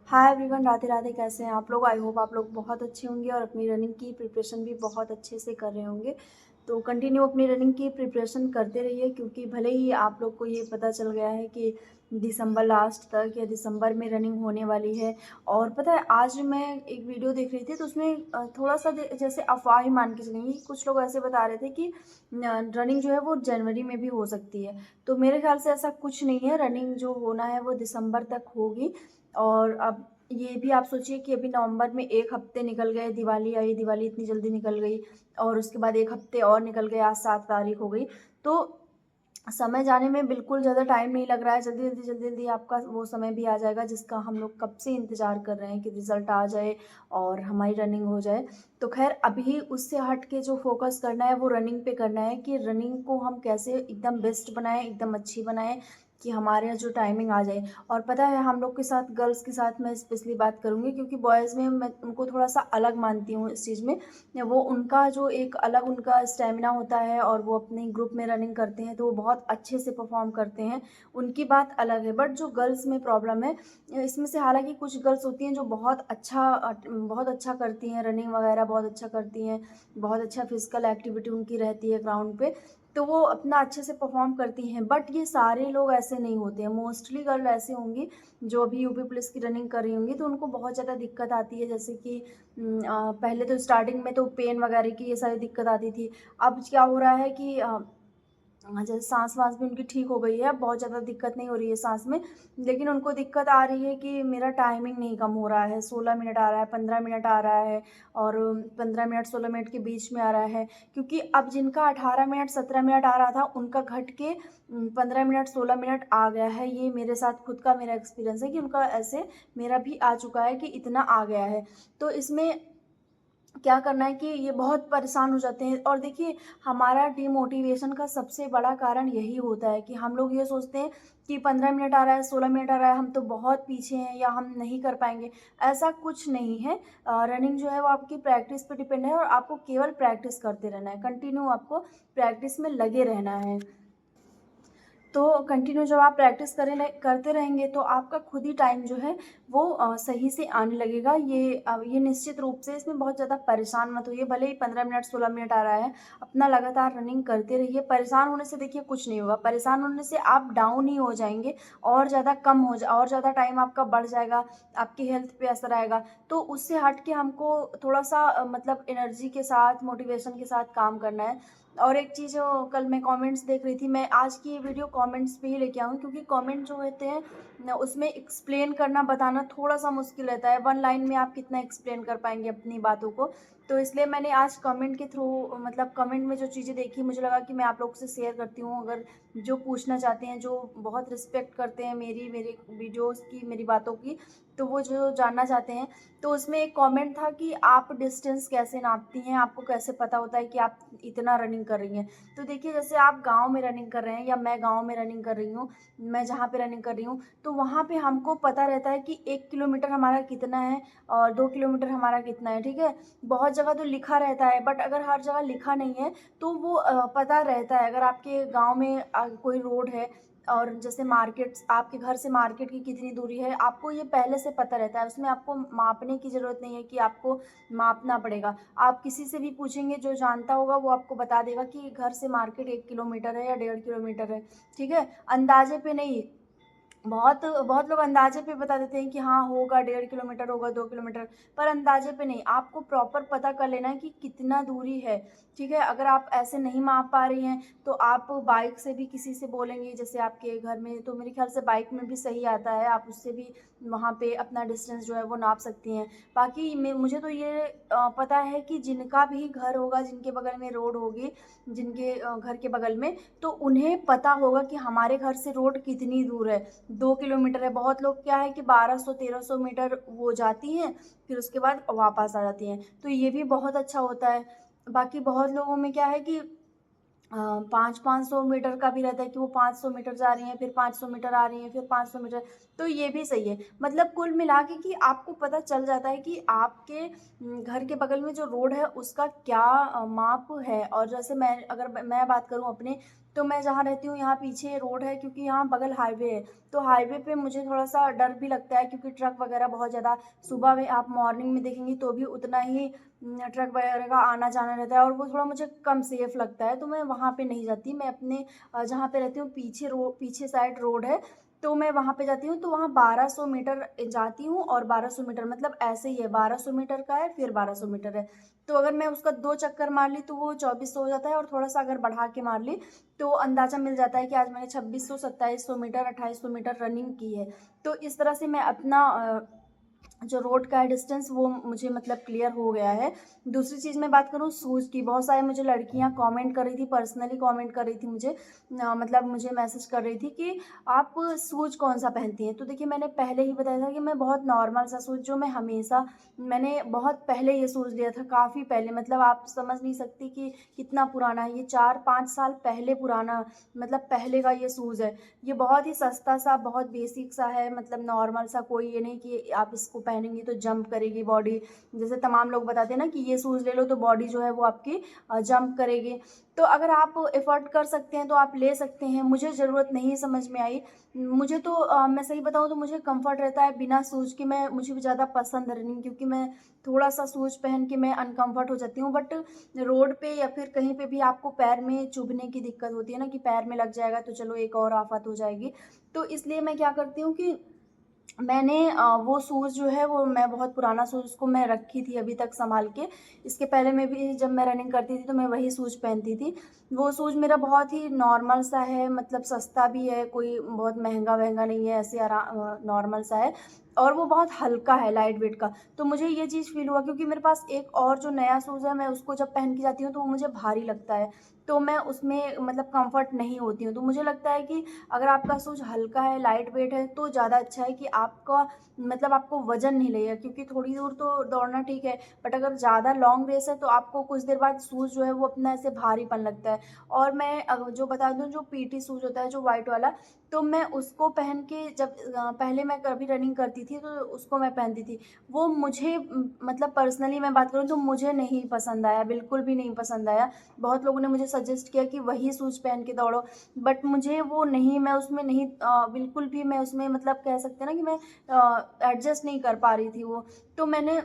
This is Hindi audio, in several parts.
Hi everyone, Radhe Radhe. कैसे हैं आप लोग? आई होप आप लोग बहुत अच्छे होंगे और अपनी रनिंग की प्रिपरेशन भी बहुत अच्छे से कर रहे होंगे। तो कंटिन्यू अपनी रनिंग की प्रिपरेशन करते रहिए, क्योंकि भले ही आप लोग को ये पता चल गया है कि दिसंबर लास्ट तक या दिसंबर में रनिंग होने वाली है। और पता है, आज मैं एक वीडियो देख रही थी तो उसमें थोड़ा सा जैसे अफवाह ही मान के चलेंगे। कुछ लोग ऐसे बता रहे थे कि रनिंग जो है वो जनवरी में भी हो सकती है। तो मेरे ख्याल से ऐसा कुछ नहीं है। रनिंग जो होना है वो दिसंबर तक होगी। और अब ये भी आप सोचिए कि अभी नवंबर में 1 हफ्ते निकल गए, दिवाली आई, दिवाली इतनी जल्दी निकल गई और उसके बाद 1 हफ्ते और निकल गए, आज 7 तारीख हो गई। तो समय जाने में बिल्कुल ज़्यादा टाइम नहीं लग रहा है। जल्दी-जल्दी आपका वो समय भी आ जाएगा जिसका हम लोग कब से इंतज़ार कर रहे हैं कि रिज़ल्ट आ जाए और हमारी रनिंग हो जाए। तो ख़ैर, अभी उससे हट के जो फ़ोकस करना है वो रनिंग पे करना है कि रनिंग को हम कैसे एकदम बेस्ट बनाएँ, एकदम अच्छी बनाएँ कि हमारे यहाँ जो टाइमिंग आ जाए। और पता है, हम लोग के साथ, गर्ल्स के साथ मैं स्पेशली बात करूँगी, क्योंकि बॉयज़ में मैं उनको थोड़ा-सा अलग मानती हूँ इस चीज़ में। वो उनका जो एक अलग उनका स्टैमिना होता है और वो अपने ग्रुप में रनिंग करते हैं तो वो बहुत अच्छे से परफॉर्म करते हैं, उनकी बात अलग है। बट जो गर्ल्स में प्रॉब्लम है इसमें से, हालांकि कुछ गर्ल्स होती हैं जो बहुत अच्छा करती हैं, रनिंग वगैरह बहुत अच्छा करती हैं, बहुत अच्छा फिजिकल एक्टिविटी उनकी रहती है ग्राउंड पे, तो वो अपना अच्छे से परफॉर्म करती हैं। बट ये सारे लोग ऐसे नहीं होते हैं। मोस्टली गर्ल ऐसे होंगी जो अभी यूपी पुलिस की रनिंग कर रही होंगी, तो उनको बहुत ज़्यादा दिक्कत आती है। जैसे कि पहले तो स्टार्टिंग में तो पेन वगैरह की ये सारी दिक्कत आती थी। अब क्या हो रहा है कि जैसे साँस-वाँस भी उनकी ठीक हो गई है, अब बहुत ज़्यादा दिक्कत नहीं हो रही है साँस में। लेकिन उनको दिक्कत आ रही है कि मेरा टाइमिंग नहीं कम हो रहा है, 16 मिनट आ रहा है, 15 मिनट आ रहा है और 15 मिनट 16 मिनट के बीच में आ रहा है। क्योंकि अब जिनका 18 मिनट 17 मिनट आ रहा था, उनका घट के 15 मिनट 16 मिनट आ गया है। ये मेरे साथ खुद का मेरा एक्सपीरियंस है कि उनका ऐसे मेरा भी आ चुका है कि इतना आ गया है। तो इसमें क्या करना है कि ये बहुत परेशान हो जाते हैं। और देखिए, हमारा डिमोटिवेशन का सबसे बड़ा कारण यही होता है कि हम लोग ये सोचते हैं कि 15 मिनट आ रहा है, 16 मिनट आ रहा है, हम तो बहुत पीछे हैं या हम नहीं कर पाएंगे। ऐसा कुछ नहीं है। रनिंग जो है वो आपकी प्रैक्टिस पे डिपेंड है और आपको केवल प्रैक्टिस करते रहना है, कंटिन्यू आपको प्रैक्टिस में लगे रहना है। तो कंटिन्यू जब आप प्रैक्टिस करते रहेंगे तो आपका खुद ही टाइम जो है वो सही से आने लगेगा। ये निश्चित रूप से, इसमें बहुत ज़्यादा परेशान मत होइए। भले ही 15 मिनट 16 मिनट आ रहा है, अपना लगातार रनिंग करते रहिए। परेशान होने से देखिए कुछ नहीं होगा, परेशान होने से आप डाउन ही हो जाएंगे और ज़्यादा और ज़्यादा टाइम आपका बढ़ जाएगा, आपकी हेल्थ पे असर आएगा। तो उससे हट के हमको थोड़ा सा मतलब एनर्जी के साथ, मोटिवेशन के साथ काम करना है। और एक चीज़, कल मैं कमेंट्स देख रही थी, मैं आज की ये वीडियो कमेंट्स पे ही लेके आऊँ, क्योंकि कमेंट जो होते हैं न, उसमें एक्सप्लेन करना, बताना थोड़ा सा मुश्किल रहता है। वन लाइन में आप कितना एक्सप्लेन कर पाएंगे अपनी बातों को। तो इसलिए मैंने आज कमेंट के थ्रू, मतलब कमेंट में जो चीज़ें देखी, मुझे लगा कि मैं आप लोग से शेयर करती हूँ। अगर जो पूछना चाहते हैं, जो बहुत रिस्पेक्ट करते हैं मेरी वीडियोज़ की, मेरी बातों की, तो वो जो जानना चाहते हैं, तो उसमें एक कमेंट था कि आप डिस्टेंस कैसे नापती हैं, आपको कैसे पता होता है कि आप इतना रनिंग कर रही हैं। तो देखिए, जैसे आप गाँव में रनिंग कर रहे हैं या मैं गाँव में रनिंग कर रही हूँ, मैं जहाँ पे रनिंग कर रही हूँ, तो वहाँ पे हमको पता रहता है कि 1 किलोमीटर हमारा कितना है और 2 किलोमीटर हमारा कितना है, ठीक है? बहुत जगह तो लिखा रहता है, बट अगर हर जगह लिखा नहीं है तो वो पता रहता है। अगर आपके गाँव में कोई रोड है और जैसे मार्केट्स, आपके घर से मार्केट की कितनी दूरी है, आपको ये पहले से पता रहता है। उसमें आपको मापने की ज़रूरत नहीं है कि आपको मापना पड़ेगा। आप किसी से भी पूछेंगे, जो जानता होगा वो आपको बता देगा कि घर से मार्केट 1 किलोमीटर है या 1.5 किलोमीटर है, ठीक है? अंदाज़े पे नहीं। बहुत बहुत लोग अंदाज़े पे बता देते हैं कि हाँ, होगा 1.5 किलोमीटर, होगा 2 किलोमीटर, पर अंदाज़े पे नहीं। आपको प्रॉपर पता कर लेना है कि कितना दूरी है, ठीक है? अगर आप ऐसे नहीं माप पा रही हैं, तो आप बाइक से भी किसी से बोलेंगी, जैसे आपके घर में, तो मेरे ख़्याल से बाइक में भी सही आता है, आप उससे भी वहाँ पे अपना डिस्टेंस जो है वो नाप सकती हैं। बाकी मुझे तो ये पता है कि जिनका भी घर होगा, जिनके बगल में रोड होगी, जिनके घर के बगल में, तो उन्हें पता होगा कि हमारे घर से रोड कितनी दूर है। 2 किलोमीटर है। बहुत लोग क्या है कि 1200-1300 मीटर वो जाती हैं, फिर उसके बाद वापस आ जाती हैं, तो ये भी बहुत अच्छा होता है। बाकी बहुत लोगों में क्या है कि 500-500 मीटर का भी रहता है कि वो 500 मीटर जा रही हैं, फिर 500 मीटर आ रही हैं, फिर 500 मीटर, तो ये भी सही है। मतलब कुल मिला के कि आपको पता चल जाता है कि आपके घर के बगल में जो रोड है उसका क्या माप है। और जैसे मैं, अगर मैं बात करूँ अपने, तो मैं जहाँ रहती हूँ यहाँ पीछे रोड है, क्योंकि यहाँ बगल हाईवे है। तो हाईवे पे मुझे थोड़ा-सा डर भी लगता है, क्योंकि ट्रक वगैरह बहुत ज़्यादा सुबह में आप मॉर्निंग में देखेंगी तो भी उतना ही ट्रक वगैरह का आना-जाना रहता है, और वो थोड़ा मुझे कम सेफ लगता है, तो मैं वहाँ पे नहीं जाती। मैं अपने जहाँ पे रहती हूँ पीछे साइड रोड है, तो मैं वहाँ पे जाती हूँ। तो वहाँ 1200 मीटर जाती हूँ, और 1200 मीटर मतलब ऐसे ही है, 1200 मीटर का है, फिर 1200 मीटर है। तो अगर मैं उसका 2 चक्कर मार ली तो वो 2400 हो जाता है, और थोड़ा-सा अगर बढ़ा के मार ली तो अंदाज़ा मिल जाता है कि आज मैंने 2600, 2700 मीटर, 2800 मीटर रनिंग की है। तो इस तरह से मैं अपना जो रोड का है डिस्टेंस, वो मुझे मतलब क्लियर हो गया है। दूसरी चीज़ मैं बात करूँ शूज़ की, बहुत सारी मुझे लड़कियाँ कमेंट कर रही थी, पर्सनली कमेंट कर रही थी मुझे, मतलब मुझे मैसेज कर रही थी कि आप शूज़ कौन-सा पहनती हैं? तो देखिए, मैंने पहले ही बताया था कि मैं बहुत नॉर्मल सा शूज़, जो मैं हमेशा, मैंने बहुत पहले ये शूज़ लिया था, काफ़ी पहले, मतलब आप समझ नहीं सकती कि कितना पुराना है ये, 4-5 साल पहले पुराना, मतलब पहले का ये शूज़ है। ये बहुत ही सस्ता सा, बहुत बेसिक सा है, मतलब नॉर्मल सा, कोई ये नहीं कि आप इसको पहनेंगी तो जंप करेगी बॉडी। जैसे तमाम लोग बताते हैं ना कि ये शूज़ ले लो तो बॉडी जो है वो आपकी जंप करेगी। तो अगर आप एफर्ट कर सकते हैं तो आप ले सकते हैं। मुझे ज़रूरत नहीं समझ में आई। मुझे तो मैं सही बताऊँ तो मुझे कम्फ़र्ट रहता है बिना शूज़ के, मुझे भी ज़्यादा पसंद रनिंग, क्योंकि मैं थोड़ा-सा शूज़ पहन के मैं अनकम्फ़र्ट हो जाती हूँ। बट रोड पे या फिर कहीं पे भी आपको पैर में चुभने की दिक्कत होती है ना, कि पैर में लग जाएगा तो चलो एक और आफ़त हो जाएगी। तो इसलिए मैं क्या करती हूँ कि मैंने वो शूज़ जो है, वो मैं बहुत पुराना शूज़, उसको मैं रखी थी अभी तक सँभाल के। इसके पहले में भी जब मैं रनिंग करती थी तो मैं वही शूज़ पहनती थी। वो शूज़ मेरा बहुत ही नॉर्मल सा है, मतलब सस्ता भी है, कोई बहुत महँगा-वहँगा नहीं है, ऐसे नॉर्मल सा है, और वो बहुत हल्का है, लाइट वेट का। तो मुझे ये चीज़ फ़ील हुआ, क्योंकि मेरे पास एक और जो नया शूज़ है, मैं उसको जब पहन के जाती हूँ तो वो मुझे भारी लगता है। तो मैं उसमें मतलब कम्फ़र्ट नहीं होती हूँ। तो मुझे लगता है कि अगर आपका शूज़ हल्का है, लाइट वेट है, तो ज़्यादा अच्छा है, कि आपका मतलब आपको वज़न नहीं लगेगा, क्योंकि थोड़ी दूर तो दौड़ना ठीक है, बट अगर ज़्यादा लॉन्ग रेस है तो आपको कुछ देर बाद शूज़ जो है वो अपना ऐसे भारीपन लगता है। और मैं जो बता दूँ, जो पीटी शूज़ होता है जो व्हाइट वाला, तो मैं उसको पहन के जब पहले मैं कभी रनिंग करती थी तो उसको मैं पहनती थी। वो मुझे मतलब पर्सनली मैं बात करूँ तो मुझे नहीं पसंद आया, बिल्कुल भी नहीं पसंद आया। बहुत लोगों ने मुझे सजेस्ट किया कि वही शूज़ पहन के दौड़ो, बट मुझे वो नहीं, मैं उसमें नहीं बिल्कुल भी मैं उसमें, मतलब कह सकते हैं ना कि मैं एडजस्ट नहीं कर पा रही थी वो। तो मैंने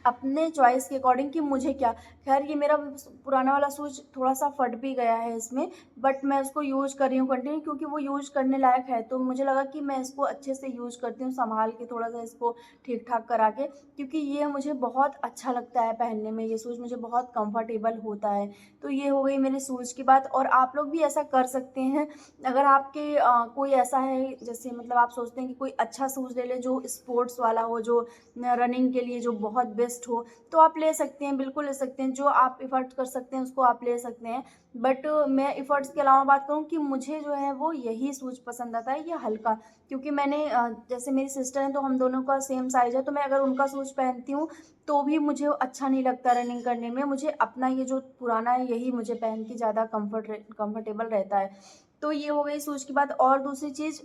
अपने चॉइस के अकॉर्डिंग, कि मुझे क्या, ख़ैर ये मेरा पुराना वाला शूज़ थोड़ा-सा फट भी गया है इसमें, बट मैं उसको यूज़ कर रही हूँ कंटिन्यू, क्योंकि वो यूज़ करने लायक है। तो मुझे लगा कि मैं इसको अच्छे से यूज़ करती हूँ, सँभाल के थोड़ा-सा इसको ठीक-ठाक करा के, क्योंकि ये मुझे बहुत अच्छा लगता है पहनने में, ये शूज़ मुझे बहुत कम्फ़र्टेबल होता है। तो ये हो गई मेरे शूज़ की बात, और आप लोग भी ऐसा कर सकते हैं। अगर आपके कोई ऐसा है, जैसे मतलब आप सोचते हैं कि कोई अच्छा शूज़ ले लें जो स्पोर्ट्स वाला हो, जो रनिंग के लिए जो बहुत बेस्ट हो, तो आप ले सकते हैं, बिल्कुल ले सकते हैं। जो आप एफ़र्ट कर सकते हैं उसको आप ले सकते हैं। बट मैं एफ़र्ट्स के अलावा बात करूँ, कि मुझे जो है वो यही शूज़ पसंद आता है, ये हल्का। क्योंकि मैंने जैसे मेरी सिस्टर हैं तो हम दोनों का सेम साइज़ है, तो मैं अगर उनका शूज़ पहनती हूँ तो भी मुझे अच्छा नहीं लगता रनिंग करने में। मुझे अपना ये जो पुराना है यही मुझे पहन के ज़्यादा कम्फ़र्टेबल रहता है। तो ये हो गई शूज़ की बात। और दूसरी चीज़,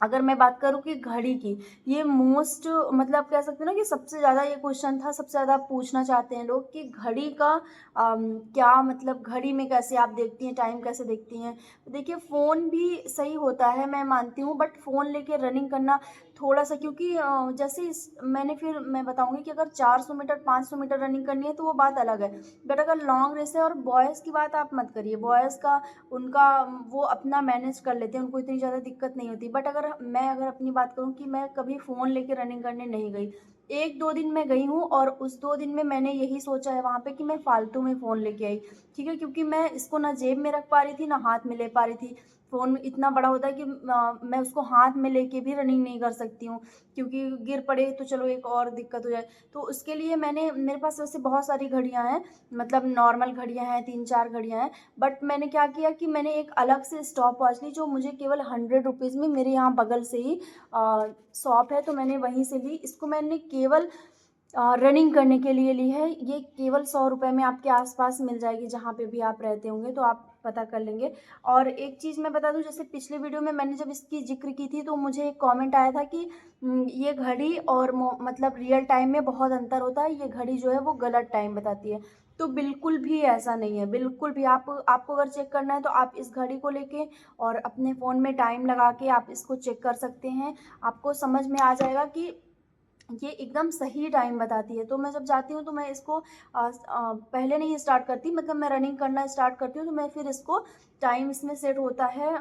अगर मैं बात करूँ कि घड़ी की, ये मोस्ट, मतलब कह सकते हैं ना कि सबसे ज़्यादा ये क्वेश्चन था, सबसे ज़्यादा पूछना चाहते हैं लोग कि घड़ी का क्या मतलब, घड़ी में कैसे आप देखती हैं, टाइम कैसे देखती हैं? देखिए, फ़ोन भी सही होता है, मैं मानती हूँ, बट फ़ोन लेके रनिंग करना थोड़ा-सा, क्योंकि जैसे मैं बताऊँगी कि अगर 400 मीटर, 500 मीटर रनिंग करनी है तो वो बात अलग है। बट अगर लॉन्ग रेस है, और बॉयज़ की बात आप मत करिए, बॉयज़ का उनका वो अपना मैनेज कर लेते हैं, उनको इतनी ज़्यादा दिक्कत नहीं होती। बट अगर अपनी बात करूँ, कि मैं कभी फ़ोन लेके रनिंग करने नहीं गई। 1-2 दिन मैं गई हूँ, और उस 2 दिन में मैंने यही सोचा है वहाँ पे कि मैं फ़ालतू में फ़ोन लेके आई, ठीक है? क्योंकि मैं इसको ना जेब में रख पा रही थी, ना हाथ में ले पा रही थी। फ़ोन इतना बड़ा होता है कि मैं उसको हाथ में लेके भी रनिंग नहीं कर सकती हूँ, क्योंकि गिर पड़े तो चलो एक और दिक्कत हो जाए। तो उसके लिए मेरे पास वैसे बहुत सारी घड़ियाँ हैं, मतलब नॉर्मल घड़ियाँ हैं, 3-4 घड़ियाँ हैं। बट मैंने क्या किया कि मैंने एक अलग से स्टॉप वॉच ली, जो मुझे केवल 100 रुपीज़ में, मेरे यहाँ बगल से ही शॉप है, तो मैंने वहीं से ली। इसको मैंने केवल रनिंग करने के लिए ली है। ये केवल 100 रुपए में आपके आस-पास मिल जाएगी, जहाँ पे भी आप रहते होंगे, तो आप पता कर लेंगे। और एक चीज़ मैं बता दूँ, जैसे पिछले वीडियो में मैंने जब इसकी ज़िक्र की थी, तो मुझे एक कमेंट आया था कि ये घड़ी और मतलब रियल टाइम में बहुत अंतर होता है, ये घड़ी जो है वो गलत टाइम बताती है। तो बिल्कुल भी ऐसा नहीं है, बिल्कुल भी। आपको अगर चेक करना है तो आप इस घड़ी को लेके और अपने फ़ोन में टाइम लगा के आप इसको चेक कर सकते हैं। आपको समझ में आ जाएगा कि ये एकदम सही टाइम बताती है। तो मैं जब जाती हूँ तो मैं इसको पहले नहीं स्टार्ट करती, मतलब मैं रनिंग करना स्टार्ट करती हूँ तो मैं फिर इसको टाइम इसमें सेट होता है।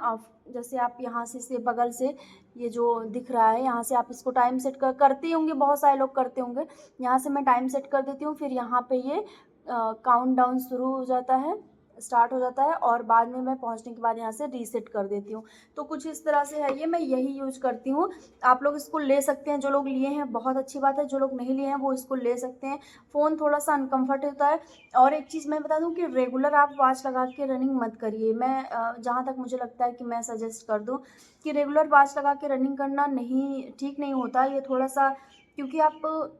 जैसे आप यहाँ से बगल से ये जो दिख रहा है यहाँ से आप इसको टाइम सेट करते ही होंगे, बहुत सारे लोग करते होंगे। यहाँ से मैं टाइम सेट कर देती हूँ, फिर यहाँ पे ये काउंट डाउन शुरू हो जाता है, स्टार्ट हो जाता है और बाद में मैं पहुँचने के बाद यहाँ से रीसेट कर देती हूँ। तो कुछ इस तरह से है ये, मैं यही यूज़ करती हूँ। आप लोग इसको ले सकते हैं, जो लोग लिए हैं बहुत अच्छी बात है, जो लोग नहीं लिए हैं वो इसको ले सकते हैं। फ़ोन थोड़ा-सा अनकम्फर्ट होता है। और एक चीज़ मैं बता दूँ कि रेगुलर आप वॉच लगा के रनिंग मत करिए। मैं जहाँ तक मुझे लगता है कि मैं सजेस्ट कर दूँ कि रेगुलर वॉच लगा के रनिंग करना नहीं, ठीक नहीं होता। ये थोड़ा-सा, क्योंकि आप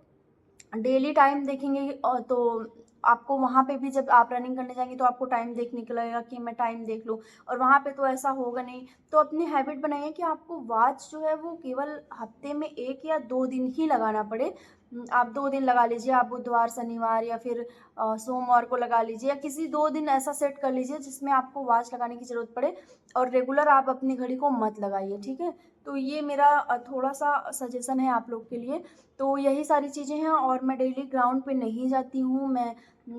डेली टाइम देखेंगे तो आपको वहाँ पे भी जब आप रनिंग करने जाएँगे तो आपको टाइम देखने को लगेगा कि मैं टाइम देख लूँ, और वहाँ पे तो ऐसा होगा नहीं। तो अपनी हैबिट बनाइए कि आपको वॉच जो है वो केवल हफ्ते में 1 या 2 दिन ही लगाना पड़े। आप 2 दिन लगा लीजिए, आप बुधवार, शनिवार या फिर सोमवार को लगा लीजिए, या किसी 2 दिन ऐसा सेट कर लीजिए जिसमें आपको वॉच लगाने की ज़रूरत पड़े, और रेगुलर आप अपनी घड़ी को मत लगाइए, ठीक है? तो ये मेरा थोड़ा-सा सजेशन है आप लोग के लिए। तो यही सारी चीज़ें हैं, और मैं डेली ग्राउंड पे नहीं जाती हूँ, मैं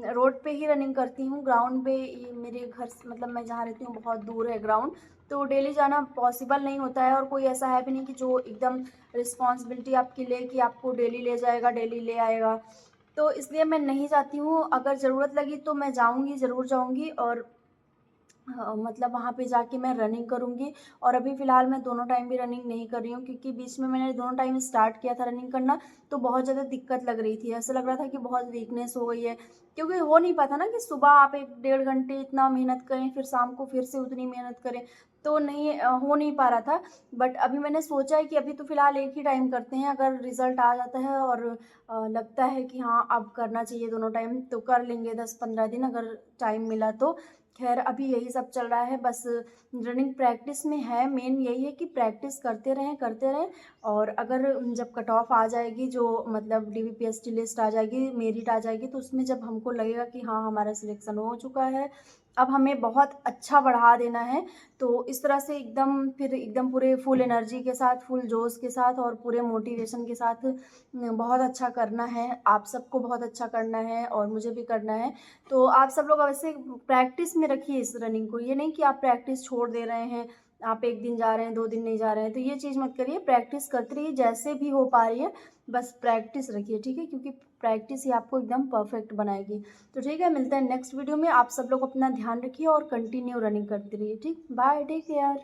रोड पे ही रनिंग करती हूँ। ग्राउंड पे ये मेरे घर से, मतलब मैं जहाँ रहती हूँ बहुत दूर है ग्राउंड, तो डेली जाना पॉसिबल नहीं होता है, और कोई ऐसा है भी नहीं कि जो एकदम रिस्पॉन्सिबिलिटी आपकी ले कि आपको डेली ले जाएगा, डेली ले आएगा। तो इसलिए मैं नहीं जाती हूँ, अगर ज़रूरत लगी तो मैं जाऊँगी, ज़रूर जाऊँगी, और हाँ, मतलब वहाँ पे जाके मैं रनिंग करूँगी। और अभी फ़िलहाल मैं दोनों टाइम भी रनिंग नहीं कर रही हूँ, क्योंकि बीच में मैंने दोनों टाइम स्टार्ट किया था रनिंग करना, तो बहुत ज़्यादा दिक्कत लग रही थी। ऐसा लग रहा था कि बहुत वीकनेस हो गई है, क्योंकि हो नहीं पाता ना कि सुबह आप 1 डेढ़ घंटे इतना मेहनत करें, फिर शाम को फिर से उतनी मेहनत करें, तो नहीं हो नहीं पा रहा था। बट अभी मैंने सोचा है कि अभी तो फ़िलहाल एक ही टाइम करते हैं, अगर रिज़ल्ट आ जाता है और लगता है कि हाँ, अब करना चाहिए दोनों टाइम, तो कर लेंगे 10-15 दिन अगर टाइम मिला तो। ख़ैर अभी यही सब चल रहा है, बस रनिंग प्रैक्टिस में है, मेन यही है कि प्रैक्टिस करते रहें, और अगर जब कट ऑफ आ जाएगी, जो मतलब डीवीपीएसटी लिस्ट आ जाएगी, मेरिट आ जाएगी, तो उसमें जब हमको लगेगा कि हाँ, हमारा सिलेक्शन हो चुका है, अब हमें बहुत अच्छा बढ़ा देना है, तो इस तरह से एकदम पूरे फुल एनर्जी के साथ, फुल जोश के साथ और पूरे मोटिवेशन के साथ बहुत अच्छा करना है। आप सबको बहुत अच्छा करना है और मुझे भी करना है। तो आप सब लोग वैसे प्रैक्टिस में रखिए इस रनिंग को, ये नहीं कि आप प्रैक्टिस छोड़ दे रहे हैं, आप 1 दिन जा रहे हैं, 2 दिन नहीं जा रहे हैं, तो ये चीज़ मत करिए। प्रैक्टिस करते रहिए, जैसे भी हो पा रही है, बस प्रैक्टिस रखिए, ठीक है? क्योंकि प्रैक्टिस ही आपको एकदम परफेक्ट बनाएगी। तो ठीक है, मिलते हैं नेक्स्ट वीडियो में। आप सब लोग अपना ध्यान रखिए और कंटिन्यू रनिंग करते रहिए, ठीक? Bye, take care.